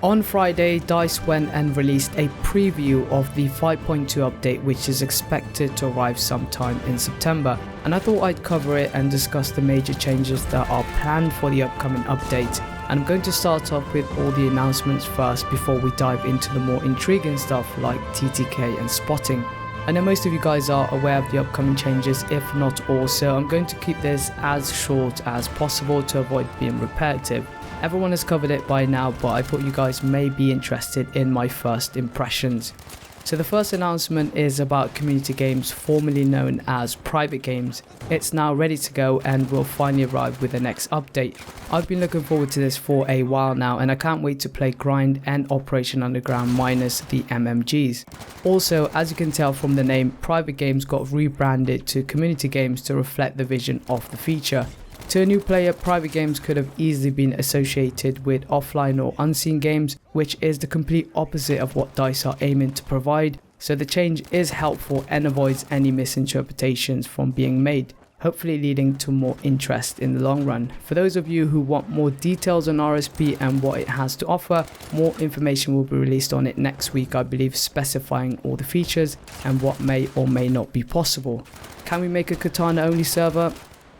On Friday, DICE went and released a preview of the 5.2 update, which is expected to arrive sometime in September, and I thought I'd cover it and discuss the major changes that are planned for the upcoming update. And I'm going to start off with all the announcements first before we dive into the more intriguing stuff like TTK and Spotting. I know most of you guys are aware of the upcoming changes, if not all, so I'm going to keep this as short as possible to avoid being repetitive. Everyone has covered it by now, but I thought you guys may be interested in my first impressions. So the first announcement is about community games, formerly known as private games. It's now ready to go and will finally arrive with the next update. I've been looking forward to this for a while now, and I can't wait to play Grind and Operation Underground minus the MMGs. Also, as you can tell from the name, private games got rebranded to community games to reflect the vision of the feature. To a new player, private games could have easily been associated with offline or unseen games, which is the complete opposite of what DICE are aiming to provide, so the change is helpful and avoids any misinterpretations from being made, hopefully leading to more interest in the long run. For those of you who want more details on RSP and what it has to offer, more information will be released on it next week, I believe, specifying all the features and what may or may not be possible. Can we make a Katana only server?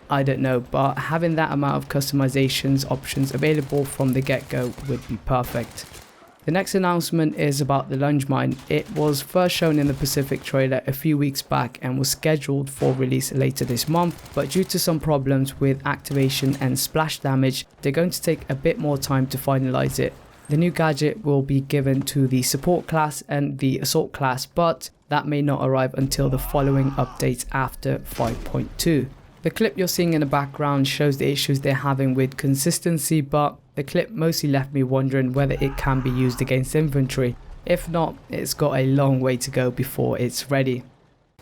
I don't know, but having that amount of customizations options available from the get-go would be perfect. The next announcement is about the Lunge mine. It was first shown in the Pacific trailer a few weeks back and was scheduled for release later this month, but due to some problems with activation and splash damage, they're going to take a bit more time to finalize it. The new gadget will be given to the support class and the assault class, but that may not arrive until the following updates after 5.2. The clip you're seeing in the background shows the issues they're having with consistency, but the clip mostly left me wondering whether it can be used against infantry. If not, it's got a long way to go before it's ready.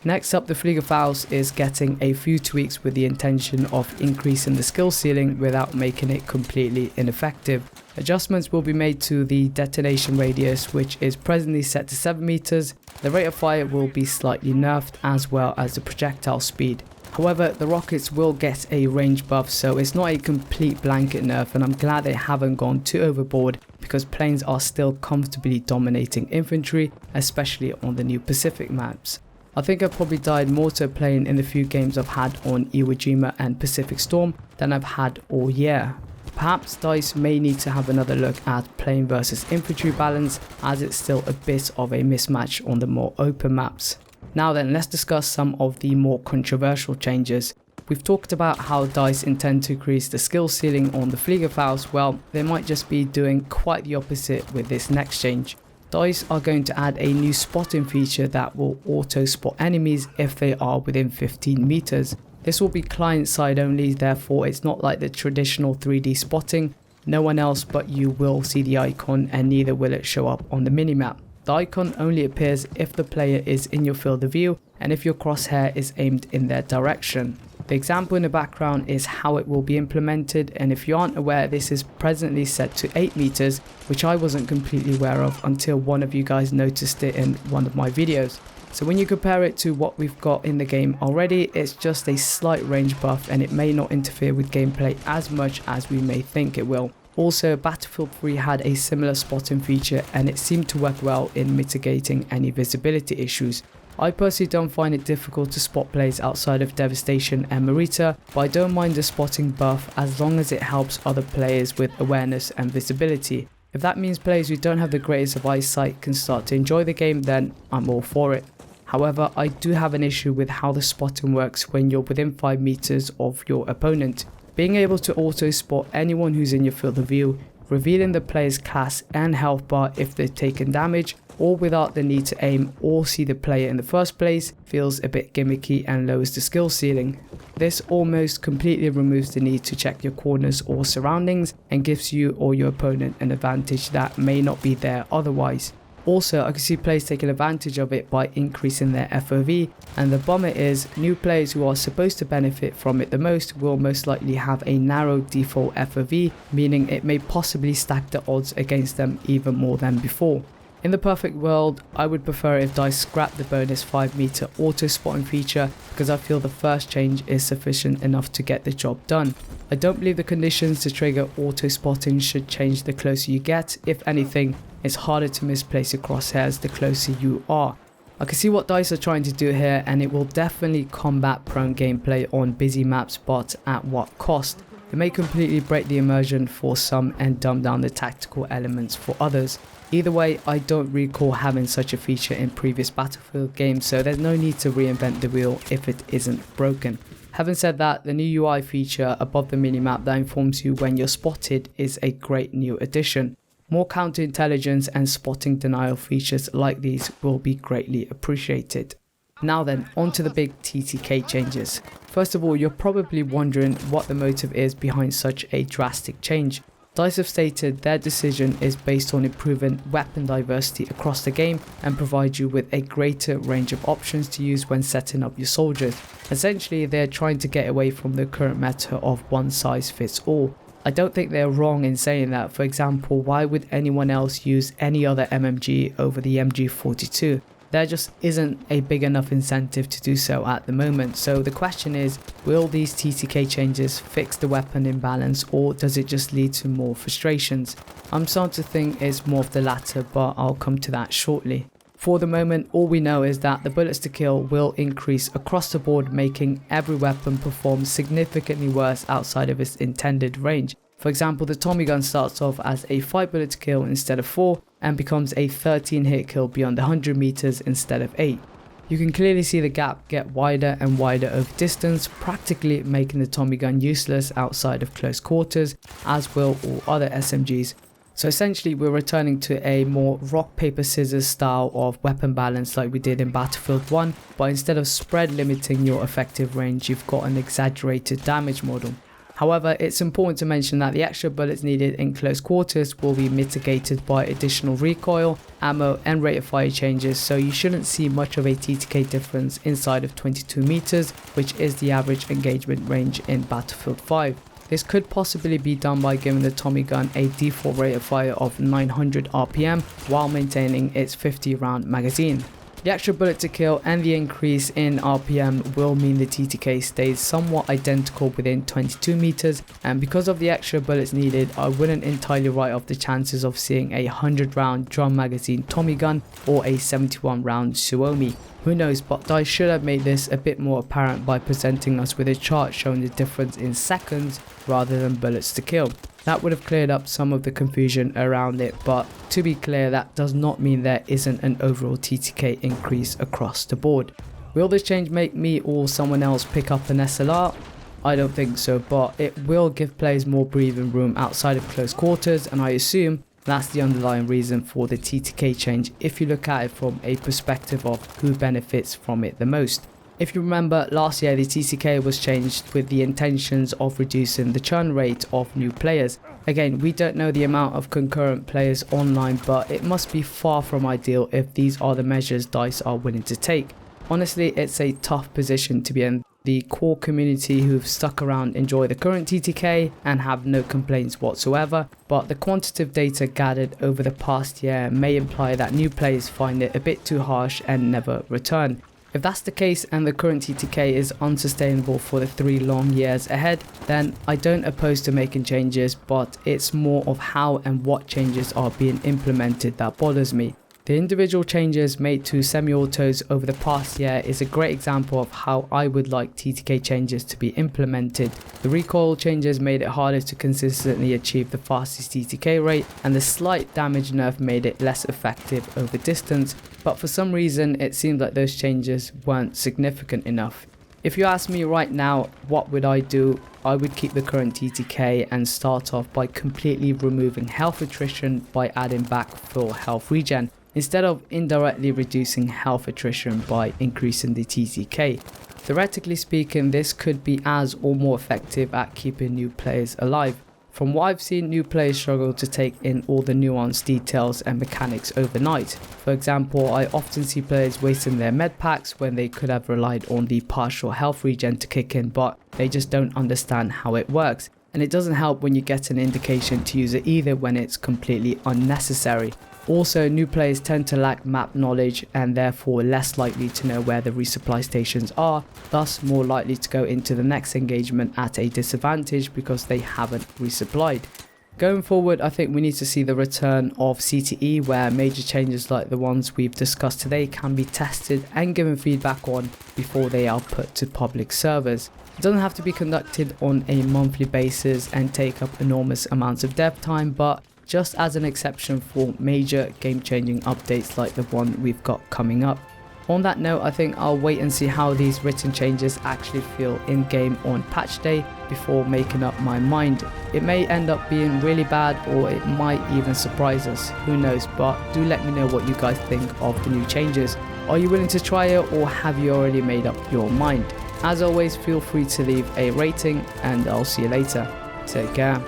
Next up, the fliegerfaust is getting a few tweaks with the intention of increasing the skill ceiling without making it completely ineffective. Adjustments will be made to the detonation radius, which is presently set to 7 meters. The rate of fire will be slightly nerfed, as well as the projectile speed. However, the rockets will get a range buff, so it's not a complete blanket nerf, and I'm glad they haven't gone too overboard because planes are still comfortably dominating infantry, especially on the new Pacific maps. I think I've probably died more to a plane in the few games I've had on Iwo Jima and Pacific Storm than I've had all year. Perhaps DICE may need to have another look at plane versus infantry balance, as it's still a bit of a mismatch on the more open maps. Now then, let's discuss some of the more controversial changes. We've talked about how DICE intend to increase the skill ceiling on the fliegerfaust. Well, they might just be doing quite the opposite with this next change. DICE are going to add a new spotting feature that will auto spot enemies if they are within 15 meters. This will be client side only, therefore it's not like the traditional 3D spotting. No one else but you will see the icon, and neither will it show up on the minimap. The icon only appears if the player is in your field of view and if your crosshair is aimed in their direction. The example in the background is how it will be implemented, and if you aren't aware, this is presently set to 8 meters, which I wasn't completely aware of until one of you guys noticed it in one of my videos. So when you compare it to what we've got in the game already, it's just a slight range buff, and it may not interfere with gameplay as much as we may think it will. Also, Battlefield 3 had a similar spotting feature, and it seemed to work well in mitigating any visibility issues. I personally don't find it difficult to spot players outside of Devastation and Marita, but I don't mind the spotting buff as long as it helps other players with awareness and visibility. If that means players who don't have the greatest of eyesight can start to enjoy the game, then I'm all for it. However, I do have an issue with how the spotting works when you're within 5 meters of your opponent. Being able to auto spot anyone who's in your field of view, revealing the player's class and health bar if they've taken damage, all without the need to aim or see the player in the first place, feels a bit gimmicky and lowers the skill ceiling. This almost completely removes the need to check your corners or surroundings and gives you or your opponent an advantage that may not be there otherwise. Also, I can see players taking advantage of it by increasing their FOV, and the bummer is new players who are supposed to benefit from it the most will most likely have a narrow default FOV, meaning it may possibly stack the odds against them even more than before. In the perfect world, I would prefer if DICE scrapped the bonus 5 meter auto spotting feature because I feel the first change is sufficient enough to get the job done. I don't believe the conditions to trigger auto spotting should change the closer you get. If anything, it's harder to misplace your crosshairs the closer you are. I can see what DICE are trying to do here, and it will definitely combat prone gameplay on busy maps, but at what cost? It may completely break the immersion for some and dumb down the tactical elements for others. Either way, I don't recall having such a feature in previous Battlefield games, so there's no need to reinvent the wheel if it isn't broken. Having said that, the new UI feature above the minimap that informs you when you're spotted is a great new addition. More counterintelligence and spotting denial features like these will be greatly appreciated. Now then, on to the big TTK changes. First of all, you're probably wondering what the motive is behind such a drastic change. DICE have stated their decision is based on improving weapon diversity across the game and provide you with a greater range of options to use when setting up your soldiers. Essentially, they're trying to get away from the current meta of one size fits all. I don't think they're wrong in saying that. For example, why would anyone else use any other MMG over the MG42? There just isn't a big enough incentive to do so at the moment. So the question is, will these TTK changes fix the weapon imbalance, or does it just lead to more frustrations? I'm starting to think it's more of the latter, but I'll come to that shortly. For the moment, all we know is that the bullets to kill will increase across the board, making every weapon perform significantly worse outside of its intended range. For example, the Tommy gun starts off as a 5 bullet kill instead of 4 and becomes a 13 hit kill beyond 100 meters instead of 8. You can clearly see the gap get wider and wider over distance, practically making the Tommy gun useless outside of close quarters, as will all other SMGs. So essentially we're returning to a more rock paper scissors style of weapon balance like we did in Battlefield 1, but instead of spread limiting your effective range, you've got an exaggerated damage model. However, it's important to mention that the extra bullets needed in close quarters will be mitigated by additional recoil, ammo and rate of fire changes, so you shouldn't see much of a TTK difference inside of 22 meters, which is the average engagement range in Battlefield 5. This could possibly be done by giving the Tommy gun a default rate of fire of 900 RPM while maintaining its 50 round magazine. The extra bullet to kill and the increase in RPM will mean the TTK stays somewhat identical within 22 meters, and because of the extra bullets needed, I wouldn't entirely write off the chances of seeing a 100 round drum magazine Tommy gun or a 71 round Suomi. Who knows, but DICE should have made this a bit more apparent by presenting us with a chart showing the difference in seconds rather than bullets to kill. That would have cleared up some of the confusion around it, but to be clear, that does not mean there isn't an overall TTK increase across the board. Will this change make me or someone else pick up an SLR? I don't think so, but it will give players more breathing room outside of close quarters, and I assume that's the underlying reason for the TTK change if you look at it from a perspective of who benefits from it the most. If you remember, last year the TTK was changed with the intentions of reducing the churn rate of new players. Again, we don't know the amount of concurrent players online, but it must be far from ideal if these are the measures DICE are willing to take. Honestly, it's a tough position to be in. The core community who've stuck around enjoy the current TTK and have no complaints whatsoever, but the quantitative data gathered over the past year may imply that new players find it a bit too harsh and never return. If that's the case and the current TTK is unsustainable for the 3 long years ahead, then I don't oppose to making changes, but it's more of how and what changes are being implemented that bothers me. The individual changes made to semi-autos over the past year is a great example of how I would like TTK changes to be implemented. The recoil changes made it harder to consistently achieve the fastest TTK rate, and the slight damage nerf made it less effective over distance, but for some reason it seemed like those changes weren't significant enough. If you ask me right now what would I do, I would keep the current TTK and start off by completely removing health attrition by adding back full health regen, instead of indirectly reducing health attrition by increasing the TTK. Theoretically speaking, this could be as or more effective at keeping new players alive. From what I've seen, new players struggle to take in all the nuanced details and mechanics overnight. For example, I often see players wasting their med packs when they could have relied on the partial health regen to kick in, but they just don't understand how it works. And it doesn't help when you get an indication to use it either when it's completely unnecessary. Also, new players tend to lack map knowledge and therefore less likely to know where the resupply stations are, thus more likely to go into the next engagement at a disadvantage because they haven't resupplied. Going forward, I think we need to see the return of CTE, where major changes like the ones we've discussed today can be tested and given feedback on before they are put to public servers. It doesn't have to be conducted on a monthly basis and take up enormous amounts of dev time, but just as an exception for major game-changing updates like the one we've got coming up. On that note, I think I'll wait and see how these written changes actually feel in-game on patch day before making up my mind. It may end up being really bad, or it might even surprise us, who knows, but do let me know what you guys think of the new changes. Are you willing to try it, or have you already made up your mind? As always, feel free to leave a rating and I'll see you later. Take care.